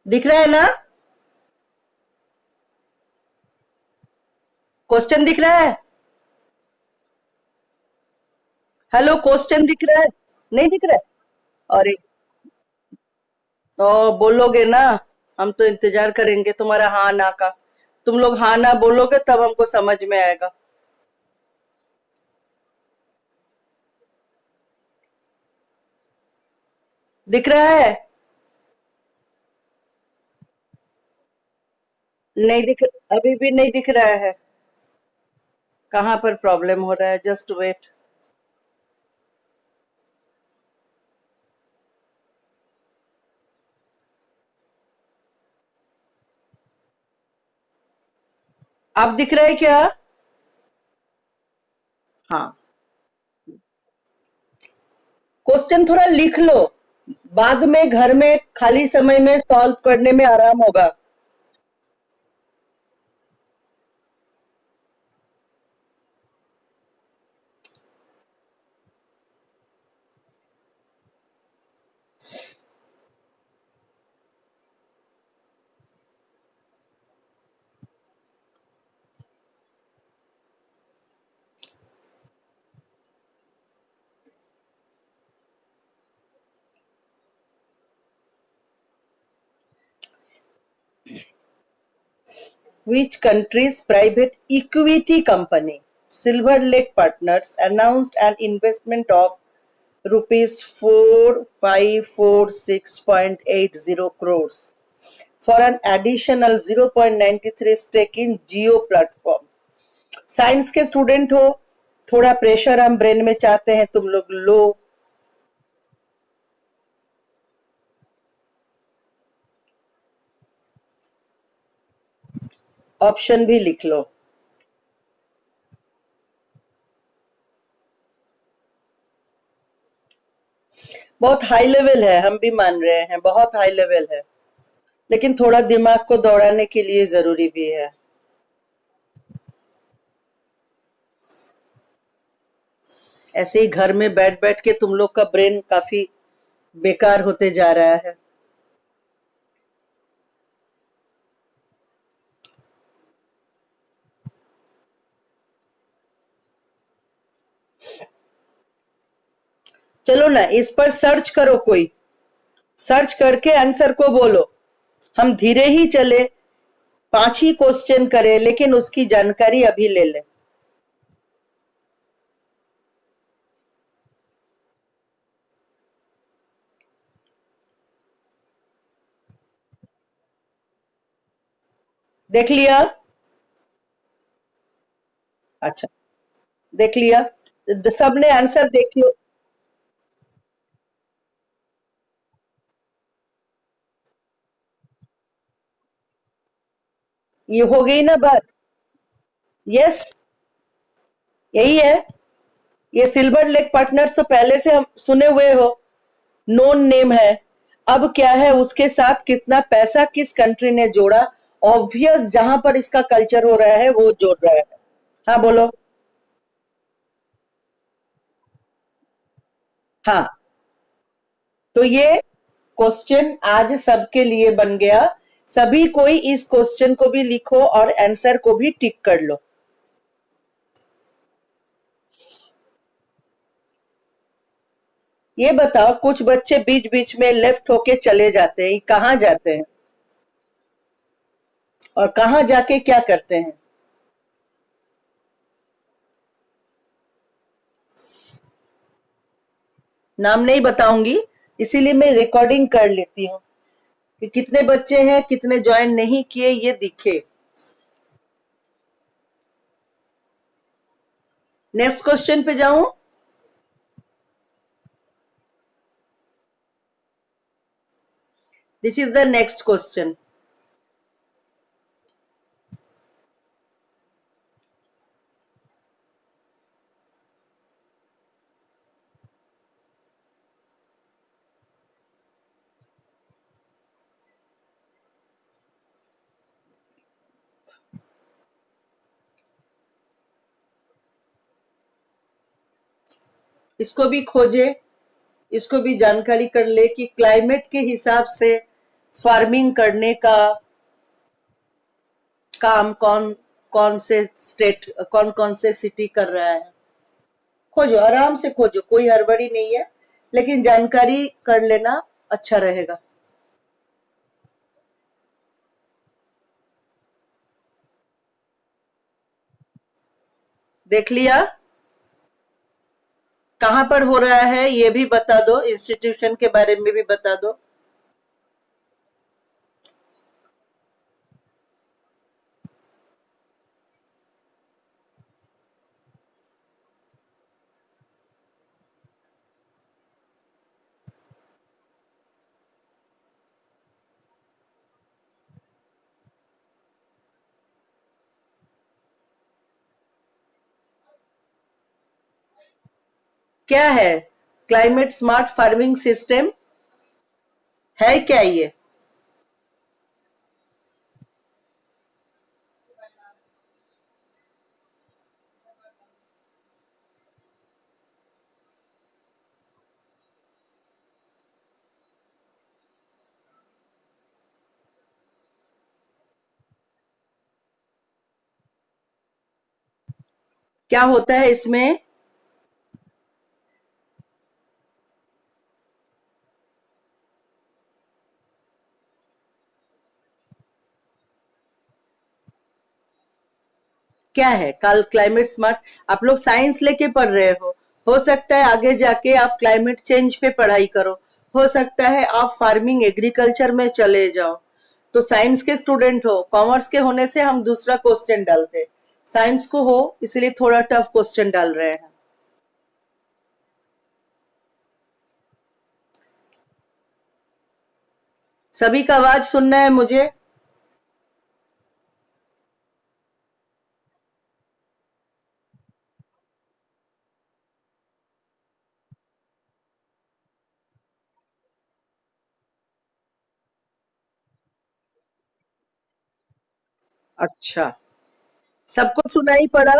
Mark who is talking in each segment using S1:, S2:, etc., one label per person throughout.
S1: दिख रहा है ना? क्वेश्चन दिख रहा है? हेलो, क्वेश्चन दिख रहा है? नहीं दिख रहा है? अरे, तो बोलोगे ना? हम तो इंतजार करेंगे तुम्हारा हाँ ना का। तुम लोग हाँ ना बोलोगे तब हमको समझ में आएगा। दिख रहा है? नहीं दिख। अभी भी नहीं दिख रहा है। कहाँ पर प्रॉब्लम हो रहा है? Just wait. अब दिख रहा है क्या? हाँ। क्वेश्चन थोड़ा लिख लो। बाद में घर में खाली समय में सॉल्व करने में आराम होगा। Which country's private equity company, Silver Lake Partners, announced an investment of rupees 4546.80 crores for an additional 0.93 stake in Geo platform. Science के स्टूडेंट हो, थोड़ा प्रेशर हम ब्रेन में चाहते हैं, तुम लोग लो। ऑप्शन भी लिख लो। बहुत हाई लेवल है, हम भी मान रहे हैं, बहुत हाई लेवल है। लेकिन थोड़ा दिमाग को दौड़ाने के लिए जरूरी भी है। ऐसे ही घर में बैठ बैठ के तुम लोग का ब्रेन काफी बेकार होते जा रहा है। चलो ना, इस पर सर्च करो कोई। सर्च करके आंसर को बोलो। हम धीरे ही चले, 5 ही क्वेश्चन करें, लेकिन उसकी जानकारी अभी ले लें। देख लिया? अच्छा, देख लिया। सबने आंसर देख लो। ये हो गई ना बात? यस, यही है। ये सिल्वर लेक पार्टनर्स तो पहले से हम सुने हुए हो, नोन नेम है। अब क्या है, उसके साथ कितना पैसा किस कंट्री ने जोड़ा? ऑब्वियस, जहां पर इसका कल्चर हो रहा है वो जोड़ रहा है। हाँ बोलो। हाँ, तो ये क्वेश्चन आज सबके लिए बन गया। सभी कोई इस क्वेश्चन को भी लिखो और आंसर को भी टिक कर लो। ये बताओ, कुछ बच्चे बीच बीच में लेफ्ट होके चले जाते हैं, कहाँ जाते हैं और कहाँ जाके क्या करते हैं? नाम नहीं बताऊंगी, इसीलिए मैं रिकॉर्डिंग कर लेती हूँ कि कितने बच्चे हैं, कितने ज्वाइन नहीं किए, ये दिखे। नेक्स्ट क्वेश्चन पे जाऊं? This is the next question. इसको भी खोजे, इसको भी जानकारी कर ले कि क्लाइमेट के हिसाब से फार्मिंग करने का काम कौन कौन से स्टेट, कौन कौन से सिटी कर रहा है। खोजो, आराम से खोजो, कोई हड़बड़ी नहीं है, लेकिन जानकारी कर लेना अच्छा रहेगा। देख लिया? कहाँ पर हो रहा है ये भी बता दो, इंस्टीट्यूशन के बारे में भी बता दो। क्या है क्लाइमेट स्मार्ट फार्मिंग सिस्टम? है क्या ये? क्या होता है इसमें? क्या है कल क्लाइमेट स्मार्ट? आप लोग साइंस लेके पढ़ रहे हो सकता है आगे जाके आप क्लाइमेट चेंज पे पढ़ाई करो, हो सकता है आप फार्मिंग एग्रीकल्चर में चले जाओ। तो साइंस के स्टूडेंट हो, कॉमर्स के होने से हम दूसरा क्वेश्चन डालते, साइंस को हो इसलिए थोड़ा टफ क्वेश्चन डाल रहे हैं। सभी का आवाज सुनना है मुझे? अच्छा, सबको सुनाई पड़ा?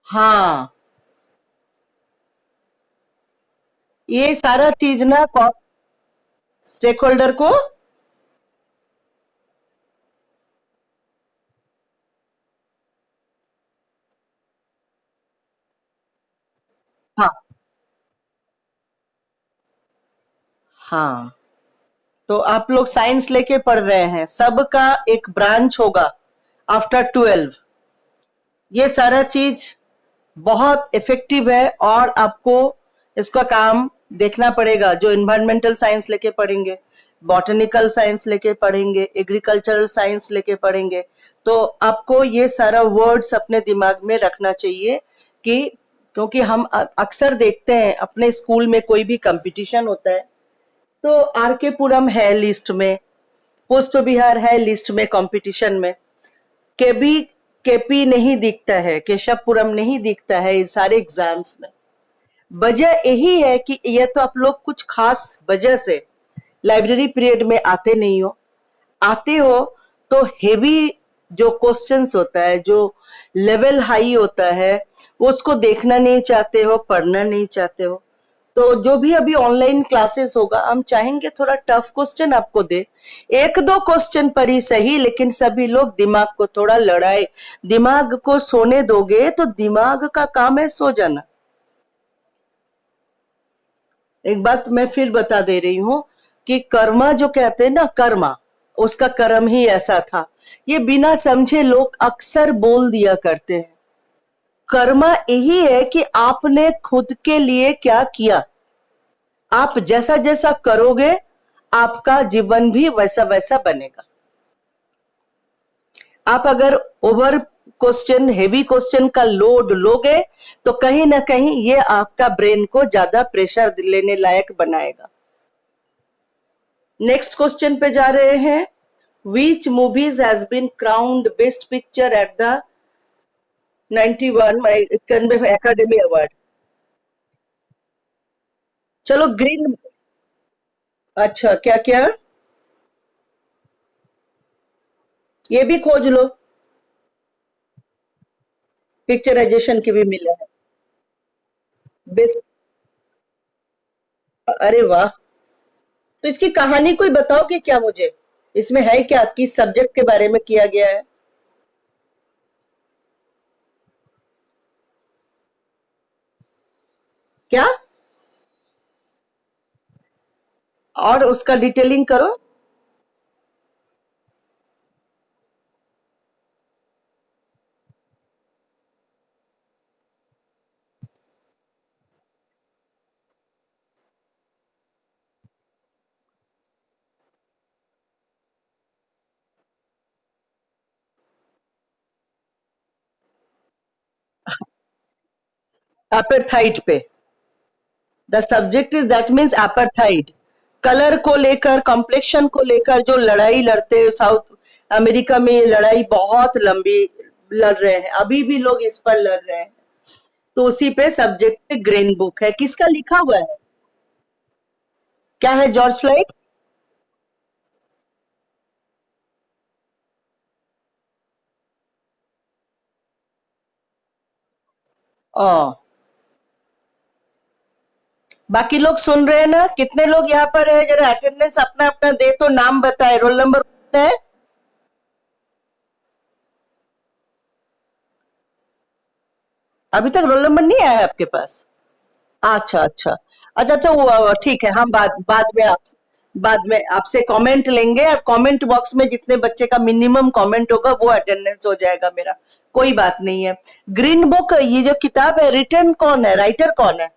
S1: हाँ, ये सारा चीज ना स्टेक होल्डर को। हाँ, हाँ, तो आप लोग साइंस लेके पढ़ रहे हैं, सबका एक ब्रांच होगा आफ्टर 12। ये सारा चीज बहुत इफेक्टिव है और आपको इसका काम देखना पड़ेगा। जो इन्वायरमेंटल साइंस लेके पढ़ेंगे, बॉटनिकल साइंस लेके पढ़ेंगे, एग्रीकल्चरल साइंस लेके पढ़ेंगे, तो आपको ये सारा वर्ड्स अपने दिमाग में रखना चाहिए कि क्योंकि हम अक्सर देखते हैं अपने स्कूल में कोई भी कंपटीशन होता है तो आर के पुरम है लिस्ट में, पुष्प विहार है लिस्ट में कंपटीशन में, केबी केपी नहीं दिखता है, केशवपुरम नहीं दिखता है इन सारे एग्जाम्स में। वजह यही है कि ये तो आप लोग कुछ खास वजह से लाइब्रेरी पीरियड में आते नहीं हो, आते हो तो हेवी जो क्वेश्चंस होता है, जो लेवल हाई होता है, उसको देखना नहीं चाहते हो, पढ़ना नहीं चाहते हो। तो जो भी अभी ऑनलाइन क्लासेस होगा, हम चाहेंगे थोड़ा टफ क्वेश्चन आपको दे, एक दो क्वेश्चन पर ही सही, लेकिन सभी लोग दिमाग को थोड़ा लड़ाए। दिमाग को सोने दोगे तो दिमाग का काम है सो जाना। एक बात मैं फिर बता दे रही हूँ कि कर्मा जो कहते हैं ना, कर्मा, उसका कर्म ही ऐसा था, ये बिना समझे लोग अक्सर बोल दिया करते हैं। कर्मा यही है कि आपने खुद के लिए क्या किया, आप जैसा जैसा करोगे आपका जीवन भी वैसा वैसा बनेगा। आप अगर ओवर क्वेश्चन, हेवी क्वेश्चन का लोड लोगे तो कहीं ना कहीं ये आपका ब्रेन को ज्यादा प्रेशर लेने लायक बनाएगा। नेक्स्ट क्वेश्चन पे जा रहे हैं। Which movies has been crowned best picture at the 91 academy award? चलो ग्रीन। अच्छा, क्या क्या? ये भी खोज लो, पिक्चराइजेशन के भी मिले हैं बेस्ट। अरे वाह, तो इसकी कहानी कोई बताओगे क्या मुझे? इसमें है क्या, किस सब्जेक्ट के बारे में किया गया है? क्या? और उसका डिटेलिंग करो। अपेर्थाइड पे। The subject is that means apartheid. Colour को लेकर, कॉम्प्लेक्शन को लेकर जो लड़ाई लड़ते हैं साउथ अमेरिका में, ये लड़ाई बहुत लंबी लड़ रहे हैं, अभी भी लोग इस पर लड़ रहे हैं। तो उसी पे सब्जेक्ट पे ग्रीन बुक है। किसका लिखा हुआ है? क्या है जॉर्ज फ्लाइड? ओ, बाकी लोग सुन रहे हैं ना? कितने लोग यहाँ पर है? जरा अटेंडेंस अपना अपना दे तो नाम बताए, रोल नंबर है। अभी तक रोल नंबर नहीं आया है आपके पास? अच्छा अच्छा। अच्छा तो ठीक है, हम बाद में आपसे कमेंट लेंगे, और कमेंट बॉक्स में जितने बच्चे का मिनिमम कमेंट होगा वो अटेंडेंस हो जाएगा मेरा। कोई बात नहीं है। ग्रीन बुक, ये जो किताब है, रिटर्न कौन है, राइटर कौन है?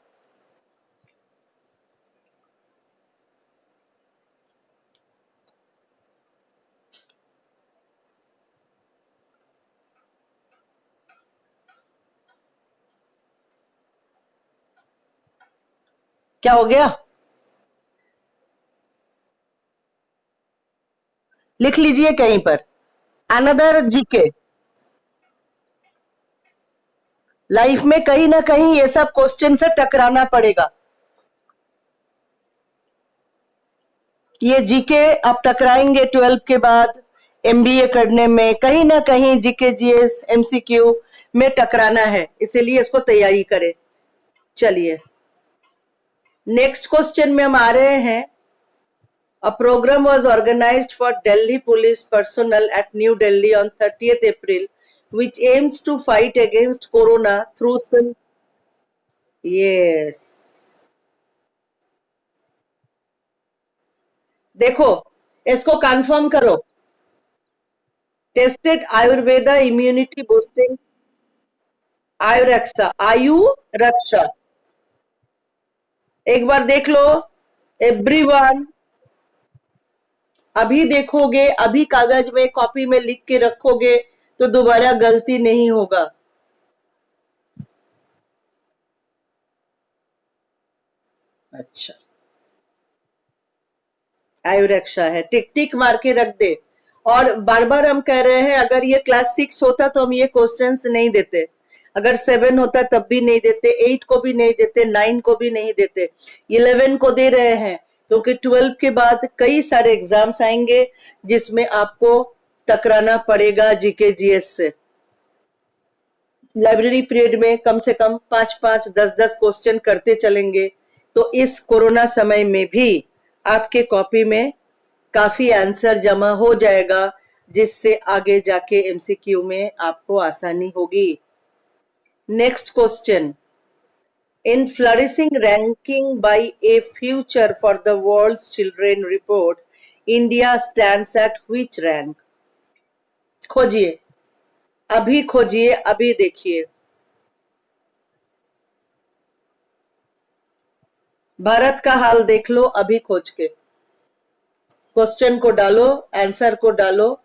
S1: क्या हो गया? लिख लीजिए कहीं पर। Another GK. लाइफ में कहीं ना कहीं ये सब क्वेश्चन से टकराना पड़ेगा। ये जीके आप टकराएंगे 12 के बाद, एमबीए करने में कहीं ना कहीं जीके जीएस एमसीक्यू में टकराना है, इसीलिए इसको तैयारी करें। चलिए, नेक्स्ट क्वेश्चन में हम आ रहे हैं। A program was organized for Delhi police personnel at New Delhi on 30th April, which aims to fight against corona through some. Yes. देखो, इसको कंफर्म करो। Tested Ayurveda immunity boosting. Ayuraksha, Ayu Raksha. एक बार देख लो एवरीवन। अभी देखोगे, अभी कागज में कॉपी में लिख के रखोगे तो दोबारा गलती नहीं होगा। अच्छा, आयु रक्षा है, टिक टिक मार के रख दे। और बार बार हम कह रहे हैं, अगर ये क्लास 6 होता तो हम ये क्वेश्चंस नहीं देते, अगर 7 होता तब भी नहीं देते, 8 को भी नहीं देते, 9 को भी नहीं देते, 11 को दे रहे हैं क्योंकि 12 के बाद कई सारे एग्जाम्स आएंगे जिसमें आपको टकराना पड़ेगा जीके जीएस से। लाइब्रेरी पीरियड में कम से कम 5-5, 10-10 क्वेश्चन करते चलेंगे, तो इस कोरोना समय में भी आपके कॉपी में काफी आंसर जमा हो जाएगा, जिससे आगे जाके एमसीक्यू में आपको आसानी होगी। Next question. In flourishing ranking by a future for the world's children report, India stands at which rank? खोजिए, अभी खोजिए, अभी देखिए। भारत का हाल देख लो अभी खोज के। क्वेश्चन को डालो, आंसर को डालो,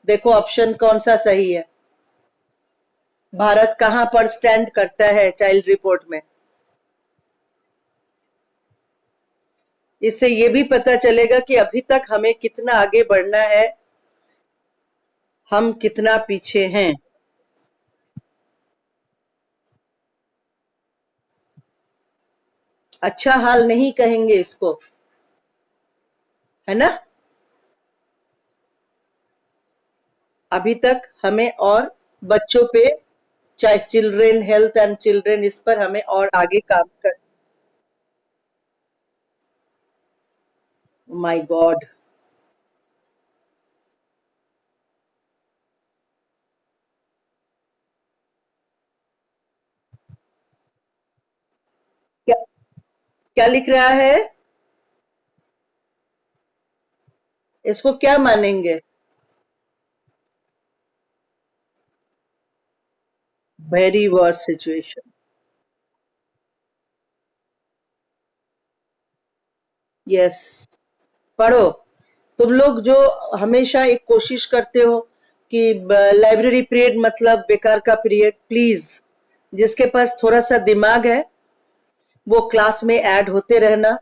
S1: देखो ऑप्शन कौन सा सही है। भारत कहां पर स्टैंड करता है चाइल्ड रिपोर्ट में? इससे ये भी पता चलेगा कि अभी तक हमें कितना आगे बढ़ना है, हम कितना पीछे हैं। अच्छा हाल नहीं कहेंगे इसको, है ना? अभी तक हमें और बच्चों पे, चाहे चिल्ड्रेन हेल्थ एंड चिल्ड्रेन, इस पर हमें और आगे काम कर। My God. क्या क्या लिख रहा है? इसको क्या मानेंगे? Very worst situation. यस। पढ़ो। तुम लोग जो हमेशा एक कोशिश करते हो कि लाइब्रेरी पीरियड मतलब बेकार का पीरियड, प्लीज जिसके पास थोड़ा सा दिमाग है वो क्लास में ऐड होते रहना।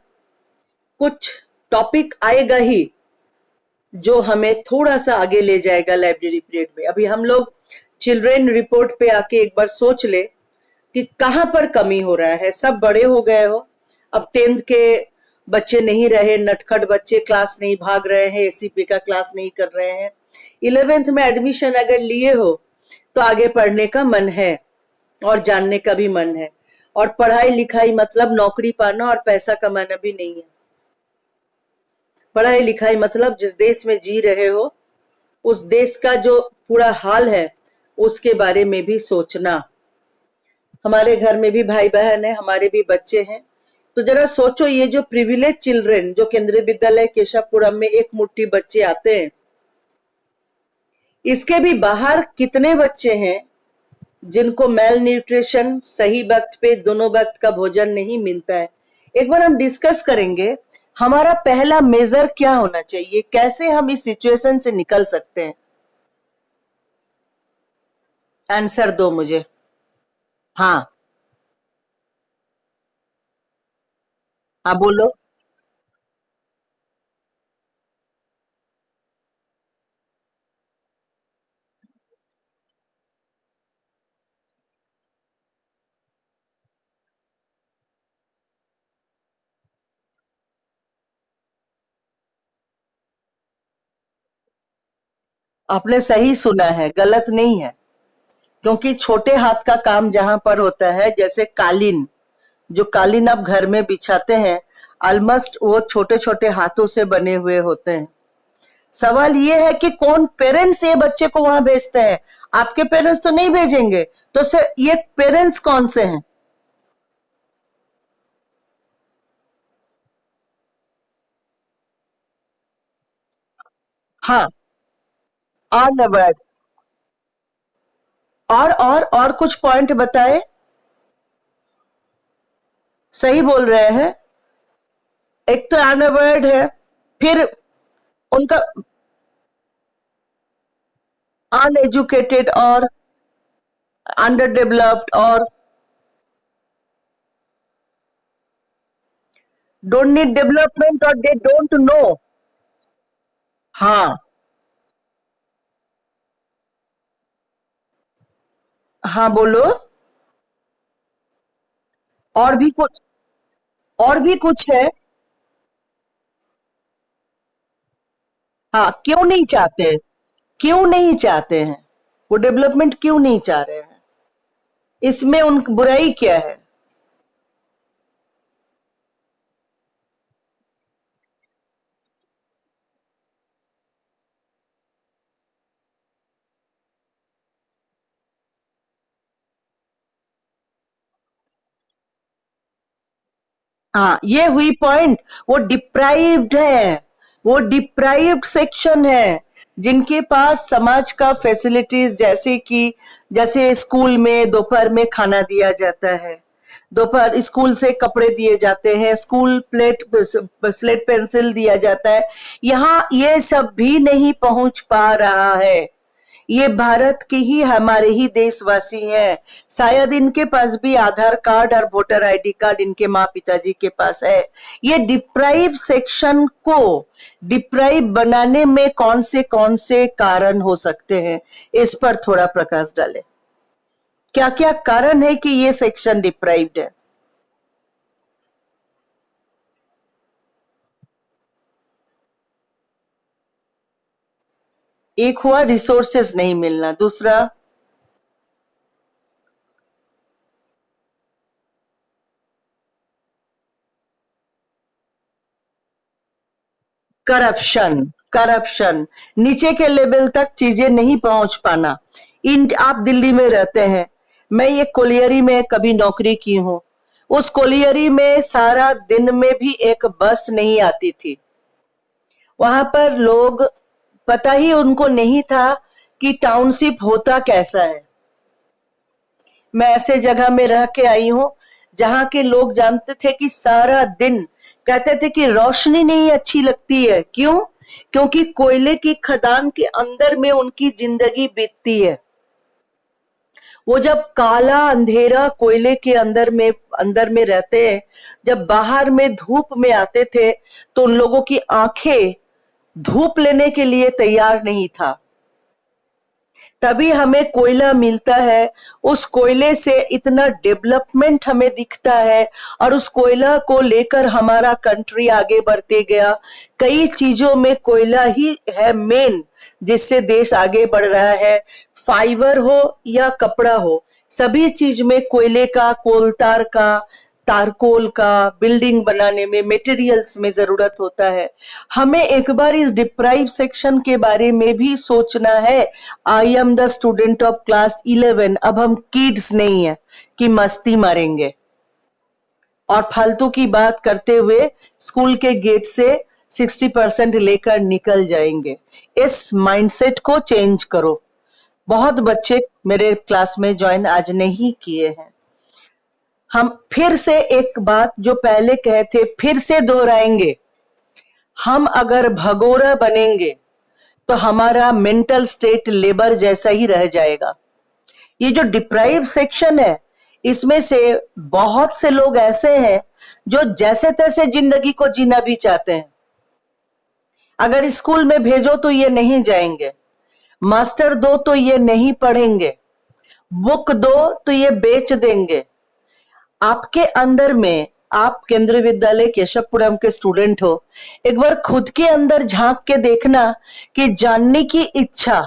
S1: कुछ टॉपिक आएगा ही जो हमें थोड़ा सा आगे ले जाएगा लाइब्रेरी पीरियड में। अभी हम लोग चिल्ड्रेन रिपोर्ट पे आके एक बार सोच ले कि कहाँ पर कमी हो रहा है। सब बड़े हो गए हो, अब 10th के बच्चे नहीं रहे, नटखट बच्चे क्लास नहीं भाग रहे हैं, एसीपी का क्लास नहीं कर रहे हैं। 11th में एडमिशन अगर लिए हो तो आगे पढ़ने का मन है और जानने का भी मन है। और पढ़ाई लिखाई मतलब नौकरी पाना और पैसा कमाना भी नहीं है। पढ़ाई लिखाई मतलब जिस देश में जी रहे हो उस देश का जो पूरा हाल है उसके बारे में भी सोचना। हमारे घर में भी भाई बहन है, हमारे भी बच्चे हैं। तो जरा सोचो, ये जो प्रिविलेज चिल्ड्रन जो केंद्रीय विद्यालय केशवपुरम में एक मुट्ठी बच्चे आते हैं, इसके भी बाहर कितने बच्चे हैं जिनको मेल न्यूट्रिशन, सही वक्त पे दोनों वक्त का भोजन नहीं मिलता है। एक बार हम डिस्कस करेंगे हमारा पहला मेजर क्या होना चाहिए, कैसे हम इस सिचुएशन से निकल सकते हैं। आंसर दो मुझे। हाँ। हाँ बोलो। आपने सही सुना है, गलत नहीं है। क्योंकि छोटे हाथ का काम जहां पर होता है, जैसे कालीन, जो कालीन आप घर में बिछाते हैं, ऑलमोस्ट वो छोटे छोटे हाथों से बने हुए होते हैं। सवाल ये है कि कौन पेरेंट्स ये बच्चे को वहां भेजते हैं। आपके पेरेंट्स तो नहीं भेजेंगे, तो सर ये पेरेंट्स कौन से हैं? हाँ। और वर्ड। और कुछ पॉइंट बताए। सही बोल रहे हैं। एक तो अनअवर्ड है, फिर उनका अनएजुकेटेड और अंडर डेवलप्ड और डोंट नीड डेवलपमेंट और दे डोंट नो। हाँ। हाँ बोलो। और भी कुछ, और भी कुछ है। हाँ, क्यों नहीं चाहते? क्यों नहीं चाहते हैं? वो डेवलपमेंट क्यों नहीं चाह रहे हैं? इसमें उन बुराई क्या है? हाँ, ये हुई पॉइंट। वो डिप्राइव्ड है, वो डिप्राइव्ड सेक्शन है, जिनके पास समाज का फैसिलिटीज, जैसे कि जैसे स्कूल में दोपहर में खाना दिया जाता है, दोपहर स्कूल से कपड़े दिए जाते हैं, स्कूल प्लेट स्लेट पेंसिल दिया जाता है, यहाँ ये सब भी नहीं पहुंच पा रहा है। ये भारत के ही, हमारे ही देशवासी हैं। शायद इनके पास भी आधार कार्ड और वोटर आईडी कार्ड इनके माँ पिताजी के पास है। ये डिप्राइव सेक्शन को डिप्राइव बनाने में कौन से कारण हो सकते हैं, इस पर थोड़ा प्रकाश डालें। क्या क्या कारण है कि ये सेक्शन डिप्राइव्ड है? एक हुआ रिसोर्सेज नहीं मिलना, दूसरा करप्शन, करप्शन, नीचे के लेवल तक चीजें नहीं पहुंच पाना। इन आप दिल्ली में रहते हैं, मैं ये कोलियरी में कभी नौकरी की हूँ। उस कोलियरी में सारा दिन में भी एक बस नहीं आती थी। वहां पर लोग, पता ही उनको नहीं था कि टाउनशिप होता कैसा है। मैं ऐसे जगह में रह के आई हूँ जहां के लोग जानते थे कि सारा दिन कहते थे कि रोशनी नहीं अच्छी लगती है। क्यों? क्योंकि कोयले की खदान के अंदर में उनकी जिंदगी बीतती है। वो जब काला अंधेरा कोयले के अंदर में रहते हैं, जब बाहर में धूप में आते थे तो उन लोगों की आंखें धूप लेने के लिए तैयार नहीं था। तभी हमें कोयला मिलता है, उस कोयले से इतना डेवलपमेंट हमें दिखता है और उस कोयला को लेकर हमारा कंट्री आगे बढ़ते गया। कई चीजों में कोयला ही है मेन, जिससे देश आगे बढ़ रहा है। फाइबर हो या कपड़ा हो, सभी चीज में कोयले का, कोलतार का, तारकोल का, बिल्डिंग बनाने में, मटेरियल्स में जरूरत होता है। हमें एक बार इस डिप्राइव सेक्शन के बारे में भी सोचना है। I am the student of class 11, अब हम किड्स नहीं है कि मस्ती मारेंगे और फालतू की बात करते हुए स्कूल के गेट से 60% लेकर निकल जाएंगे। इस माइंडसेट को चेंज करो। बहुत बच्चे मेरे क्लास में ज्वाइन आज नहीं किए हैं। हम फिर से एक बात जो पहले कहे थे फिर से दोहराएंगे। हम अगर भगोरा बनेंगे तो हमारा मेंटल स्टेट लेबर जैसा ही रह जाएगा। ये जो डिप्राइव सेक्शन है, इसमें से बहुत से लोग ऐसे हैं जो जैसे तैसे जिंदगी को जीना भी चाहते हैं। अगर स्कूल में भेजो तो ये नहीं जाएंगे, मास्टर दो तो ये नहीं पढ़ेंगे, बुक दो तो ये बेच देंगे। आपके अंदर में, आप केंद्रीय विद्यालय केशवपुरम के स्टूडेंट हो, एक बार खुद के अंदर झांक के देखना कि जानने की इच्छा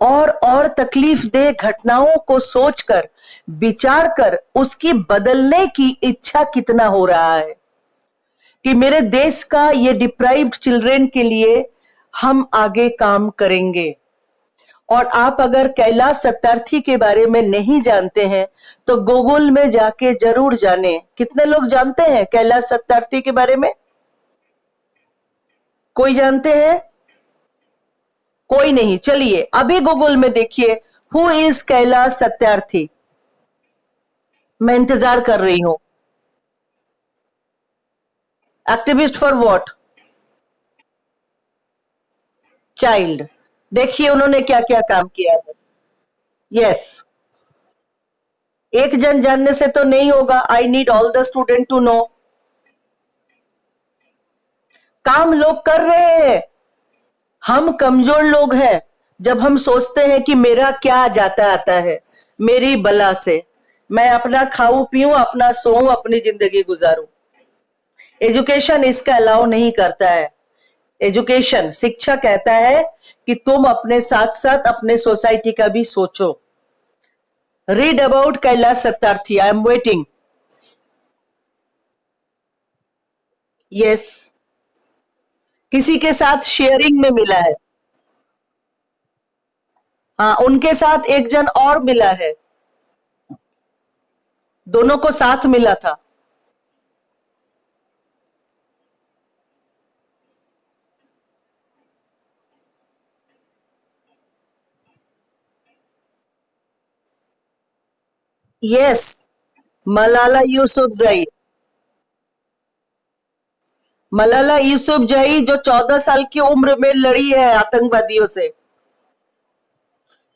S1: और तकलीफ दे घटनाओं को सोचकर, विचार कर उसकी बदलने की इच्छा कितना हो रहा है कि मेरे देश का, ये डिप्राइव्ड चिल्ड्रेन के लिए हम आगे काम करेंगे। और आप अगर कैलाश सत्यार्थी के बारे में नहीं जानते हैं तो गूगल में जाके जरूर जाने। कितने लोग जानते हैं कैलाश सत्यार्थी के बारे में? कोई जानते हैं? कोई नहीं। चलिए अभी गूगल में देखिए, हु इज कैलाश सत्यार्थी। मैं इंतजार कर रही हूं। Activist for what? चाइल्ड। देखिए उन्होंने क्या क्या काम किया है। यस, एक जन जानने से तो नहीं होगा। I need all the student to know. काम लोग कर रहे हैं। हम कमजोर लोग हैं जब हम सोचते हैं कि मेरा क्या जाता आता है मेरी बला से, मैं अपना खाऊं पीऊं, अपना सोऊं, अपनी जिंदगी गुजारूं। एजुकेशन इसका अलाउ नहीं करता है। एजुकेशन, शिक्षा कहता है कि तुम अपने साथ साथ अपने सोसाइटी का भी सोचो। Read about Kailash Satyarthi. I am waiting. Yes, किसी के साथ शेयरिंग में मिला है। हाँ, उनके साथ एक जन और मिला है, दोनों को साथ मिला था। यस, मलाला यूसुफजई। मलाला यूसुफजई जो 14 साल की उम्र में लड़ी है आतंकवादियों से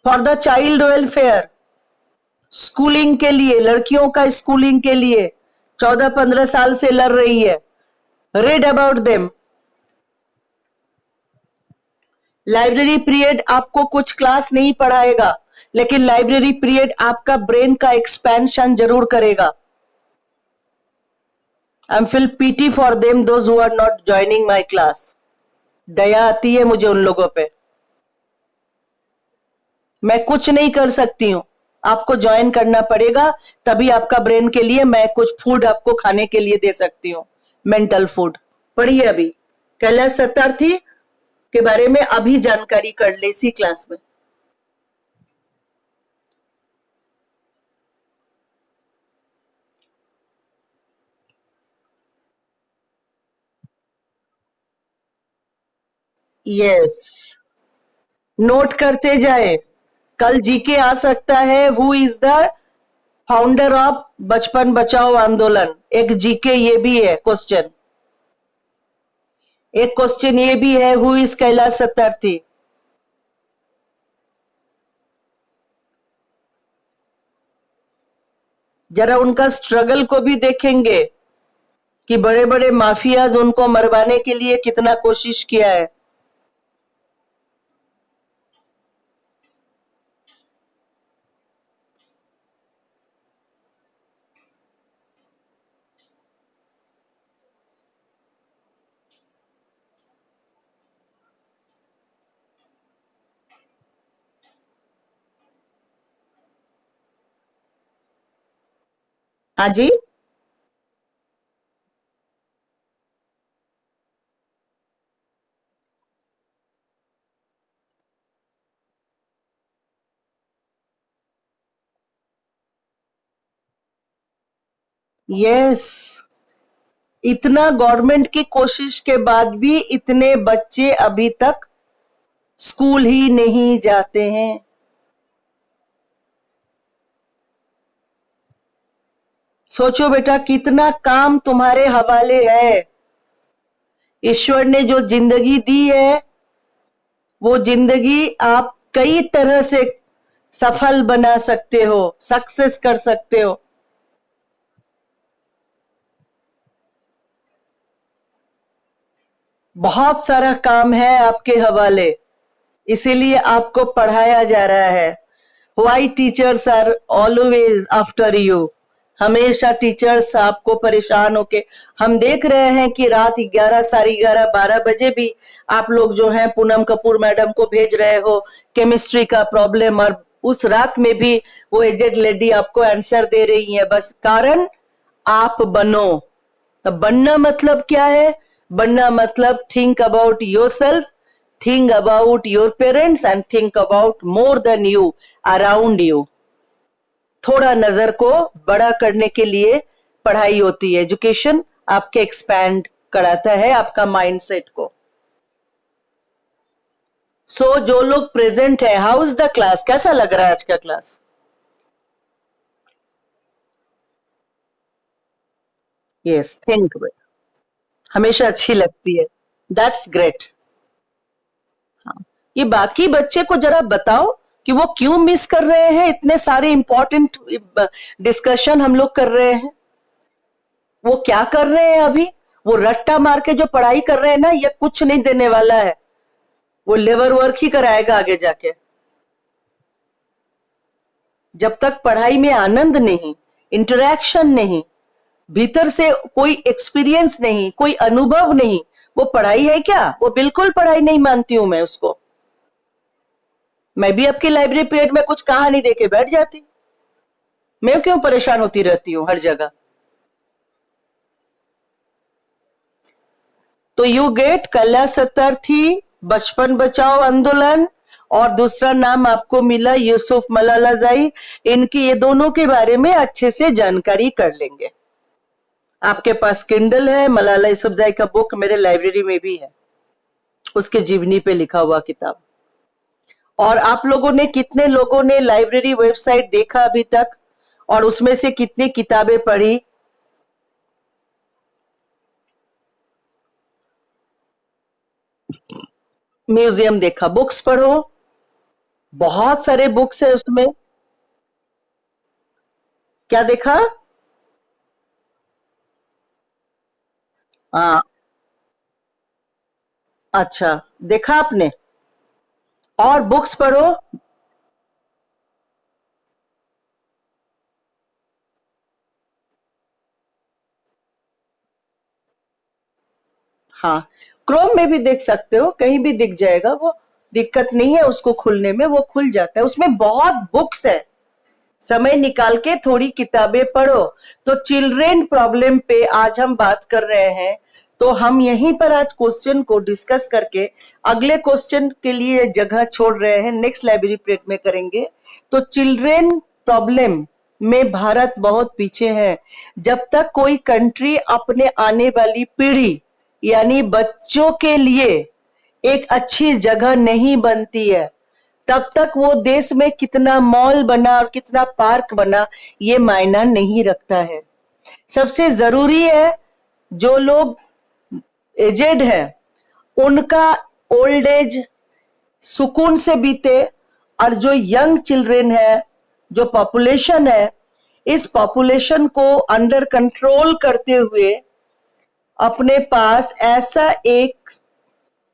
S1: for the child welfare, schooling के लिए, लड़कियों का स्कूलिंग के लिए 14-15 साल से लड़ रही है। Read about them. Library period आपको कुछ क्लास नहीं पढ़ाएगा, लेकिन लाइब्रेरी पीरियड आपका ब्रेन का एक्सपेंशन जरूर करेगा। I am feel pity for them those who are not joining my class. दया आती है मुझे उन लोगों पे। मैं कुछ नहीं कर सकती हूँ, आपको ज्वाइन करना पड़ेगा, तभी आपका ब्रेन के लिए मैं कुछ फूड आपको खाने के लिए दे सकती हूँ, मेंटल फूड। पढ़िए अभी। कैलाश सत्यार्थी के बारे में अभी जानकारी कर ले इसी क्लास में। यस, नोट करते जाए, कल जीके आ सकता है। Who is the founder of Bachpan Bachao आंदोलन, एक जीके ये भी है क्वेश्चन। एक क्वेश्चन ये भी है, हु इज कैलाश सत्यार्थी। जरा उनका स्ट्रगल को भी देखेंगे कि बड़े बड़े माफियाज उनको मरवाने के लिए कितना कोशिश किया है। हाँ जी। यस, इतना गवर्नमेंट की कोशिश के बाद भी इतने बच्चे अभी तक स्कूल ही नहीं जाते हैं। सोचो बेटा, कितना काम तुम्हारे हवाले है। ईश्वर ने जो जिंदगी दी है, वो जिंदगी आप कई तरह से सफल बना सकते हो, सक्सेस कर सकते हो। बहुत सारा काम है आपके हवाले, इसीलिए आपको पढ़ाया जा रहा है। Why teachers are always after you, हमेशा टीचर्स आपको परेशान होके, हम देख रहे हैं कि रात 11, साढ़े 11, 12 बजे भी आप लोग जो है पूनम कपूर मैडम को भेज रहे हो केमिस्ट्री का प्रॉब्लम, और उस रात में भी वो एजेड लेडी आपको आंसर दे रही है। बस कारण आप बनो। तो बनना मतलब क्या है? बनना मतलब think about yourself, think about your parents and think about more than you around you। थोड़ा नजर को बड़ा करने के लिए पढ़ाई होती है। एजुकेशन आपके एक्सपैंड कराता है आपका माइंडसेट को। जो लोग प्रेजेंट है, हाउ इज द क्लास, कैसा लग रहा है आज का क्लास? यस, थिंक, हमेशा अच्छी लगती है। That's great. हाँ, ये बाकी बच्चे को जरा बताओ कि वो क्यों मिस कर रहे हैं। इतने सारे इंपॉर्टेंट डिस्कशन हम लोग कर रहे हैं, वो क्या कर रहे हैं अभी? वो रट्टा मार के जो पढ़ाई कर रहे हैं ना, ये कुछ नहीं देने वाला है। वो लेबर वर्क ही कराएगा आगे जाके। जब तक पढ़ाई में आनंद नहीं, इंटरेक्शन नहीं, भीतर से कोई एक्सपीरियंस नहीं, कोई अनुभव नहीं, वो पढ़ाई है क्या? वो बिल्कुल पढ़ाई नहीं मानती हूं मैं उसको। मैं भी आपकी लाइब्रेरी पीरियड में कुछ कहानी दे के बैठ जाती। मैं क्यों परेशान होती रहती हूँ हर जगह? तो यू गेट कैलाश सत्यार्थी, बचपन बचाओ आंदोलन, और दूसरा नाम आपको मिला यूसुफ मलालाजाई। इनकी ये दोनों के बारे में अच्छे से जानकारी कर लेंगे। आपके पास किंडल है, मलाला यूसुफजाई का बुक मेरे लाइब्रेरी में भी है, उसके जीवनी पे लिखा हुआ किताब। और आप लोगों ने, कितने लोगों ने लाइब्रेरी वेबसाइट देखा अभी तक, और उसमें से कितनी किताबें पढ़ी? म्यूजियम देखा, बुक्स पढ़ो, बहुत सारे बुक्स है उसमें। क्या देखा? हाँ, अच्छा, देखा आपने? और बुक्स पढ़ो। हाँ, क्रोम में भी देख सकते हो, कहीं भी दिख जाएगा वो, दिक्कत नहीं है उसको खुलने में, वो खुल जाता है। उसमें बहुत बुक्स है, समय निकाल के थोड़ी किताबें पढ़ो। तो चिल्ड्रेन प्रॉब्लम पे आज हम बात कर रहे हैं। तो हम यहीं पर आज क्वेश्चन को डिस्कस करके अगले क्वेश्चन के लिए जगह छोड़ रहे हैं, नेक्स्ट लाइब्रेरी पीरियड में करेंगे। तो चिल्ड्रेन प्रॉब्लम में भारत बहुत पीछे है। जब तक कोई कंट्री अपने आने वाली पीढ़ी यानी बच्चों के लिए एक अच्छी जगह नहीं बनती है, तब तक वो देश में कितना मॉल बना और कितना पार्क बना ये मायना नहीं रखता है। सबसे जरूरी है जो लोग एजेड है उनका ओल्ड एज सुकून से बीते, और जो यंग चिल्ड्रेन है, जो पॉपुलेशन है, इस पॉपुलेशन को अंडर कंट्रोल करते हुए अपने पास ऐसा एक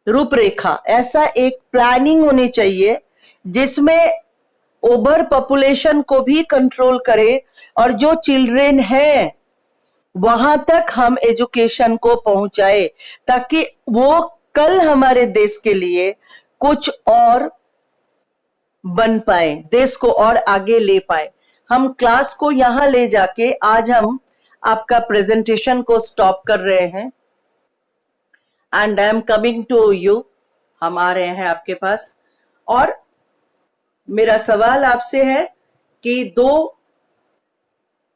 S1: रूपरेखा, ऐसा एक प्लानिंग होनी चाहिए जिसमें ओवर पॉपुलेशन को भी कंट्रोल करे और जो चिल्ड्रेन है वहां तक हम एजुकेशन को पहुंचाए, ताकि वो कल हमारे देश के लिए कुछ और बन पाए, देश को और आगे ले पाए। हम क्लास को यहां ले जाके आज हम आपका प्रेजेंटेशन को स्टॉप कर रहे हैं and I am coming to you. हम आ रहे हैं आपके पास और मेरा सवाल आपसे है कि दो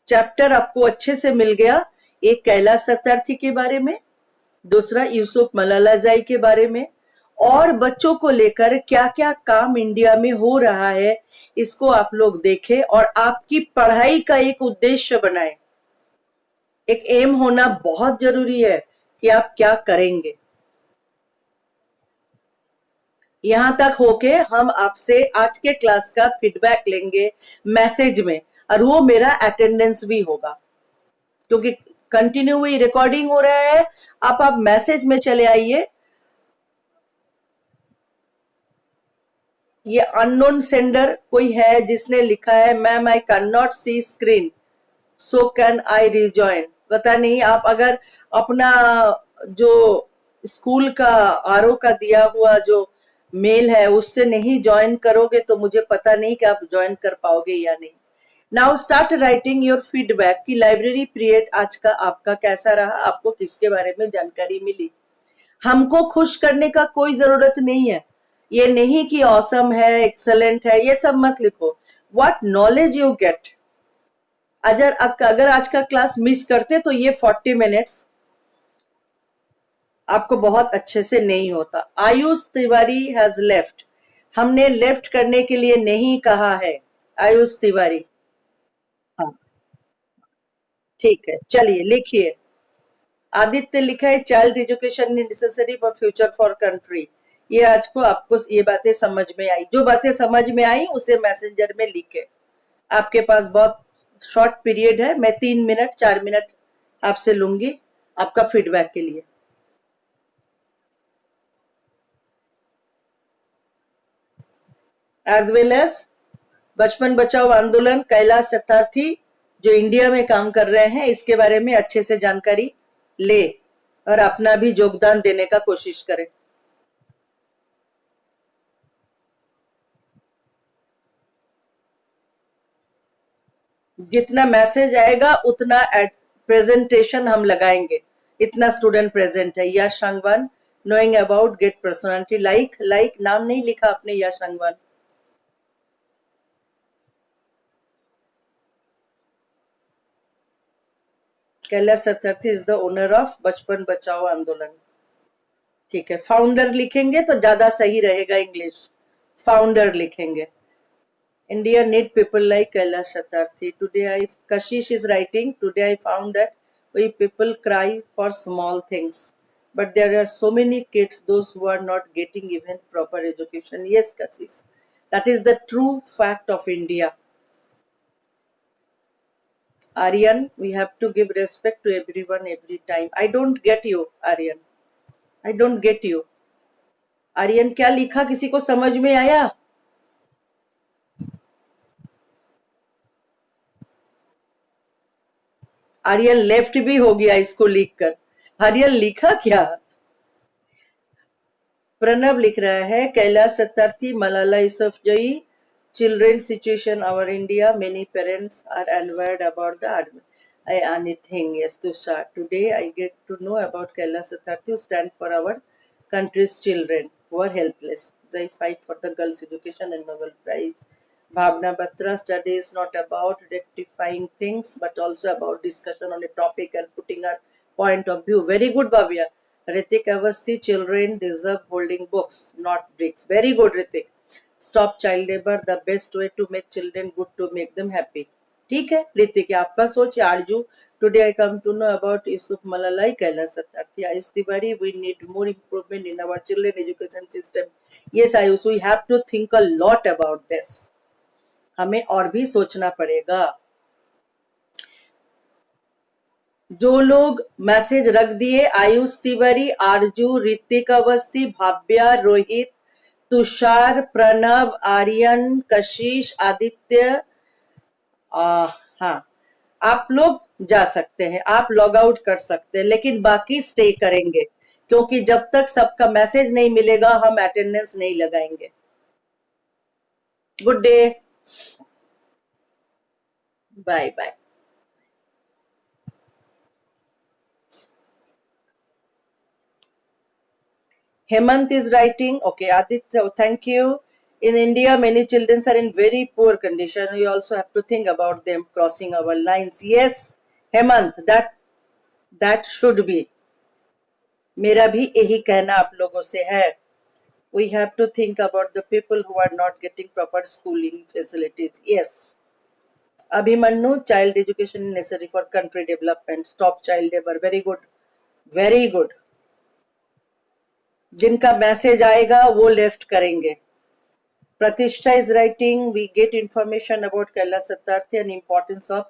S1: चैप्टर आपको अच्छे से मिल गया, एक कैलाश सत्यार्थी के बारे में, दूसरा यूसुफ मलालाजाई के बारे में, और बच्चों को लेकर क्या क्या काम इंडिया में हो रहा है इसको आप लोग देखें और आपकी पढ़ाई का एक उद्देश्य बनाएं। एक एम होना बहुत जरूरी है कि आप क्या करेंगे। यहां तक होके हम आपसे आज के क्लास का फीडबैक लेंगे मैसेज में, और वो मेरा अटेंडेंस भी होगा क्योंकि कंटिन्यू हुई रिकॉर्डिंग हो रहा है। आप मैसेज में चले आइए। ये अननोन सेंडर कोई है जिसने लिखा है ma'am I can not see screen so can I rejoin. पता नहीं, आप अगर अपना जो स्कूल का आरओ का दिया हुआ जो मेल है उससे नहीं ज्वाइन करोगे तो मुझे पता नहीं कि आप ज्वाइन कर पाओगे या नहीं। Now start writing your feedback कि लाइब्रेरी पीरियड आज का आपका कैसा रहा, आपको किसके बारे में जानकारी मिली। हमको खुश करने का कोई जरूरत नहीं है, ये नहीं कि ऑसम है, एक्सलेंट है, ये सब मत लिखो। What knowledge you get. अगर आज का क्लास मिस करते तो ये 40 मिनट्स आपको बहुत अच्छे से नहीं होता। Ayush Tiwari has left. हमने लेफ्ट करने के लिए नहीं कहा है आयुष तिवारी। हाँ ठीक है, चलिए लिखिए। आदित्य लिखा है child education necessary for future for country. ये आज को आपको ये बातें समझ में आई, जो बातें समझ में आई उसे मैसेंजर में लिखे। आपके पास बहुत शॉर्ट पीरियड है, मैं 3 मिनट 4 मिनट आपसे लूंगी आपका फीडबैक के लिए। एज वेल एज बचपन बचाओ आंदोलन, कैलाश सत्यार्थी जो इंडिया में काम कर रहे हैं इसके बारे में अच्छे से जानकारी ले और अपना भी योगदान देने का कोशिश करें। जितना मैसेज आएगा उतना प्रेजेंटेशन हम लगाएंगे। इतना स्टूडेंट प्रेजेंट है। Yash Sangwan, knowing about great personality, like नाम नहीं लिखा आपने Yash Sangwan. Kailash Satyarthi is the owner of Bachpan Bachao आंदोलन। ठीक है, फाउंडर लिखेंगे तो ज्यादा सही रहेगा इंग्लिश। फाउंडर लिखेंगे। India need people like Kailash Satyarthi. Kashish is writing, today I found that we people cry for small things. But there are so many kids, those who are not getting even proper education. Yes, Kashish. That is the true fact of India. Aryan, we have to give respect to everyone every time. I don't get you, Aryan. I don't get you. Aryan क्या लिखा किसी को समझ में आया? Aryan left भी हो गया इसको लिखकर। आर्यन लिखा क्या? प्रणव लिख रहा है Kailash Satyarthi, Malala Yousafzai, children situation our India, many parents are unaware about the army. Anything. Yes, Tushar. Today I get to know about Kaila Satarthi, who stand for our country's children who are helpless. They fight for the girls' education and Nobel Prize. Bhavna Batra study is not about rectifying things but also about discussion on a topic and putting our point of view. Very good, Bhavya. Ritik Avasthi, children deserve holding books, not bricks. Very good, Ritik. Stop child labor. The best way to make children good to make them happy. ठीक है ऋतिक, आपका सोच है। Arzoo, today I come to know about Yousuf Malala, Kailash Satyarthi, Ayush Tiwari, we need more improvement in our children education system. Yes Ayush, we have to think a lot about this, हमें और भी सोचना पड़ेगा। जो लोग मैसेज रख दिए, आयुष तिवारी, आरजू, ऋतिक अवस्थी, भाव्या, रोहित, तुषार, प्रणव, आर्यन, कशिश, आदित्य, हाँ, आप लोग जा सकते हैं, आप लॉग आउट कर सकते हैं, लेकिन बाकी स्टे करेंगे क्योंकि जब तक सबका मैसेज नहीं मिलेगा हम अटेंडेंस नहीं लगाएंगे। Good day, bye bye. Hemant is writing. Okay, Aditya, thank you. In India, many children are in very poor condition. We also have to think about them crossing our lines. Yes, Hemant, that should be. मेरा भी यही कहना आप लोगों से है। We have to think about the people who are not getting proper schooling facilities. Yes. Abhimanyu, child education is necessary for country development. Stop child labor. Very good. Very good. जिनका message आएगा वो left करेंगे। Pratishtha is writing, we get information about Kailash Satyarthi and importance of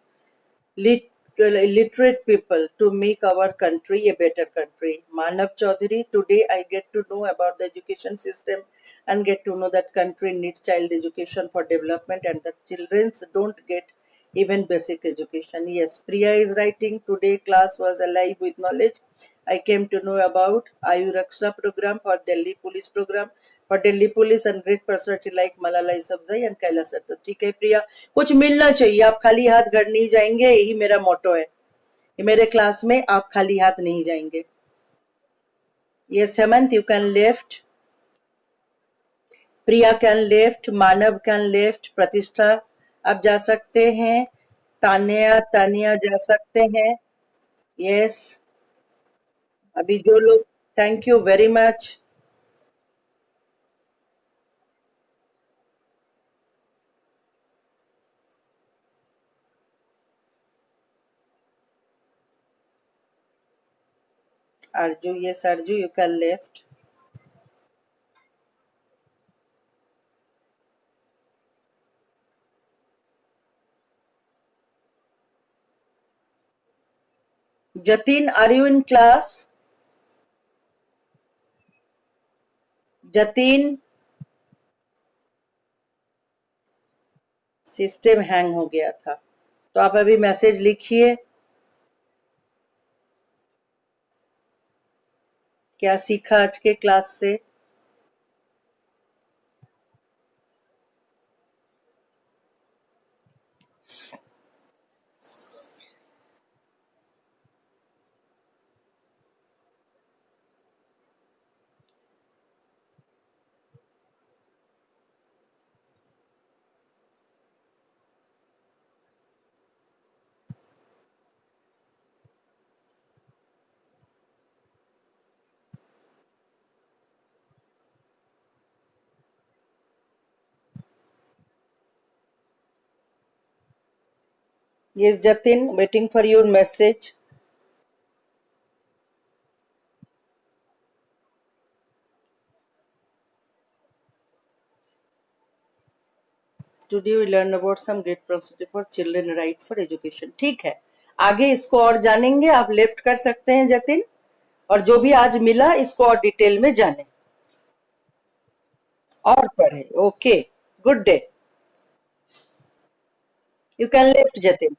S1: literate people to make our country a better country. Manav Chaudhary, today I get to know about the education system and get to know that country needs child education for development and the children don't get even basic education. Yes, Priya is writing, today class was alive with knowledge. I came to know about Ayu Raksha program for Delhi police program. For Delhi police and great personality like Malala Yousafzai and Kailash Satyarthi. ठीक है प्रिया, कुछ मिलना चाहिए, आप खाली हाथ घर नहीं जाएंगे, यही मेरा मोटो है कि मेरे क्लास में आप खाली हाथ नहीं जाएंगे। Yes, Hemant, you can left. Priya can left, Manav can left, प्रतिष्ठा आप जा सकते हैं, तानिया जा सकते हैं। यस, अभी जो लोग, thank you very much. Arju, yes Arju, you can left. Jatin, are you in class? Jatin, system hang हो गया था, तो आप अभी मैसेज लिखिए, क्या सीखा आज के क्लास से। Yes, Jatin, waiting for your message. Today we learn about some great principle for children right for education. ठीक है, आगे इसको और जानेंगे, आप लेफ्ट कर सकते हैं जतिन, और जो भी आज मिला इसको और डिटेल में जाने और पढ़े। Okay, good day, you can left Jatin.